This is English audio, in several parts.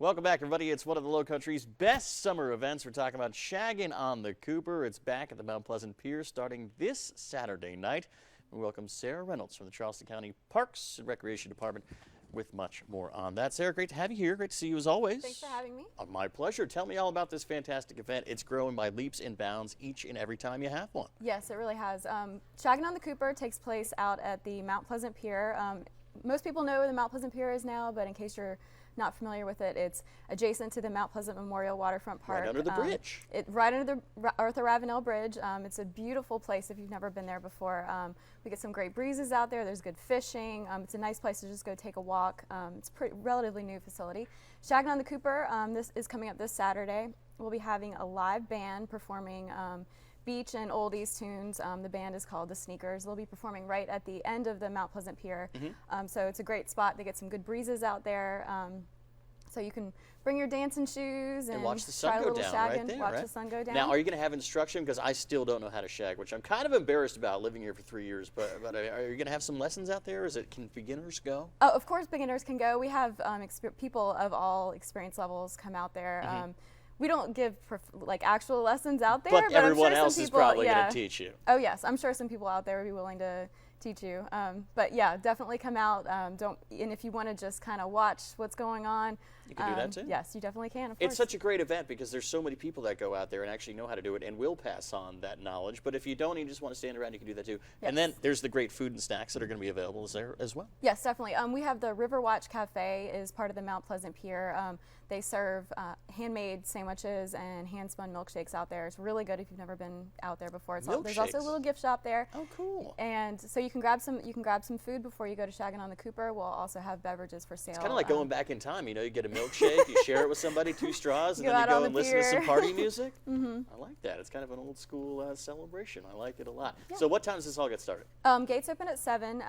Welcome back, everybody. It's one of the Low Country's best summer events. We're talking about shagging on the Cooper. It's back at the Mount Pleasant Pier starting this Saturday night. We welcome Sarah Reynolds from the Charleston County Parks and Recreation Department with much more on that. Sarah, great to have you here. Great to see you as always. Thanks for having me. My pleasure. Tell me all about this fantastic event. It's growing by leaps and bounds each and every time you have one. Yes, it really has. Shagging on the Cooper takes place out at the Mount Pleasant Pier. Most people know where the Mount Pleasant Pier is now, but in case you're not familiar with it, it's adjacent to the Mount Pleasant Memorial Waterfront Park. Right under the bridge. Right under the Arthur Ravenel Bridge. It's a beautiful place if you've never been there before. We get some great breezes out there. There's good fishing. It's a nice place to just go take a walk. It's a relatively new facility. Shagging on the Cooper, this is coming up this Saturday. We'll be having a live band performing beach and oldies tunes. The band is called The Sneakers. They'll be performing right at the end of the Mount Pleasant Pier. So it's a great spot to get some good breezes out there. So you can bring your dancing shoes and watch the try sun a go little down shagging, right there, watch right? the sun go down. Now, are you going to have instruction? Because I still don't know how to shag, which I'm kind of embarrassed about living here for 3 years. But are you going to have some lessons out there? Can beginners go? Oh, of course, beginners can go. We have people of all experience levels come out there. We don't give actual lessons out there, But everyone I'm sure else some is people, probably going to teach you. Oh yes, I'm sure some people out there would be willing to teach you. But yeah, definitely come out. And if you want to just kind of watch what's going on, you can do that too? Yes, you definitely can, of course. It's such a great event because there's so many people that go out there and actually know how to do it and will pass on that knowledge. But if you don't and you just want to stand around, you can do that too. Yes. And then there's the great food and snacks that are going to be available there as well. Yes, definitely. We have the River Watch Cafe is part of the Mount Pleasant Pier. They serve handmade sandwiches and hand-spun milkshakes out there. It's really good if you've never been out there before. There's also a little gift shop there. Oh, cool. And so you can grab some food before you go to shagging on the Cooper. We'll also have beverages for sale. It's kind of like going back in time. You know, you get a milkshake, you share it with somebody, 2 straws, and then you go and listen to some party music. I like that. It's kind of an old school celebration. I like it a lot. Yeah. So what time does this all get started? Gates open at 7.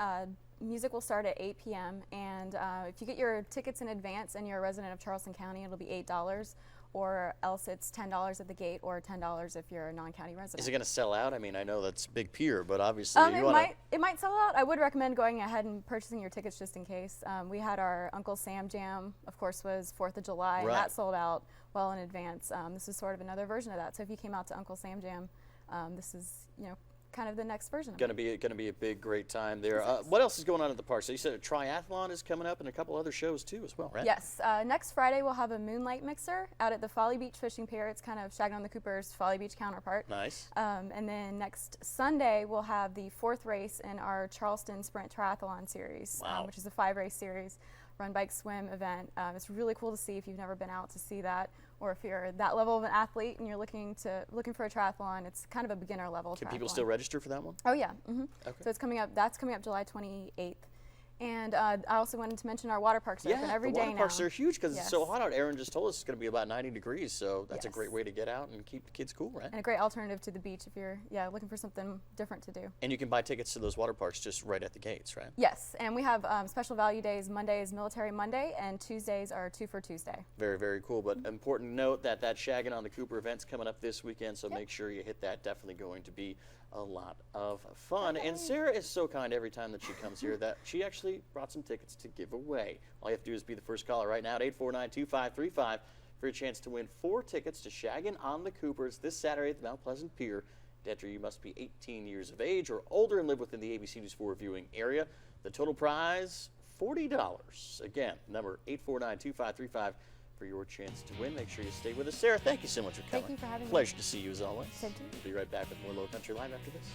Music will start at 8 p.m. And if you get your tickets in advance and you're a resident of Charleston County, it'll be $8. Or else it's $10 at the gate, or $10 if you're a non-county resident. Is it going to sell out? I mean, I know that's a big pier, but obviously it might sell out. I would recommend going ahead and purchasing your tickets just in case. We had our Uncle Sam Jam, of course, was 4th of July, and that sold out well in advance. This is sort of another version of that. So if you came out to Uncle Sam Jam, this is kind of the next version of it. Going to be a big, great time there. What else is going on at the park? So you said a triathlon is coming up and a couple other shows too as well, right? Yes. Next Friday we'll have a moonlight mixer out at the Folly Beach Fishing Pier. It's kind of Shagging on the Cooper's Folly Beach counterpart. Nice. And then next Sunday we'll have the 4th race in our Charleston Sprint Triathlon Series, which is a 5-race series. Run, bike, swim event. It's really cool to see if you've never been out to see that, or if you're that level of an athlete and you're looking for a triathlon. It's kind of a beginner level. Can people still register for that one? Oh yeah. Okay. So it's coming up. That's coming up July 28th. And I also wanted to mention our water parks are open every day now. The water parks are huge because it's so hot out. Aaron just told us it's going to be about 90 degrees, so that's a great way to get out and keep the kids cool, right? And a great alternative to the beach if you're looking for something different to do. And you can buy tickets to those water parks just right at the gates, right? Yes, and we have special value days. Monday is Military Monday, and Tuesdays are 2 for Tuesday. Very, very cool. But important note that Shagging on the Cooper event's coming up this weekend, so make sure you hit that. Definitely going to be a lot of fun. And Sarah is so kind every time that she comes here that she actually brought some tickets to give away. All you have to do is be the first caller right now at 849-2535 for a chance to win 4 tickets to Shagging on the Coopers this Saturday at the Mount Pleasant Pier. To enter, you must be 18 years of age or older and live within the ABC News 4 viewing area. The total prize, $40. Again, number 849-2535 for your chance to win. Make sure you stay with us. Sarah, thank you so much for coming. Thank you for having me. Pleasure to see you as always. Same to you. We'll be right back with more Low Country Live after this.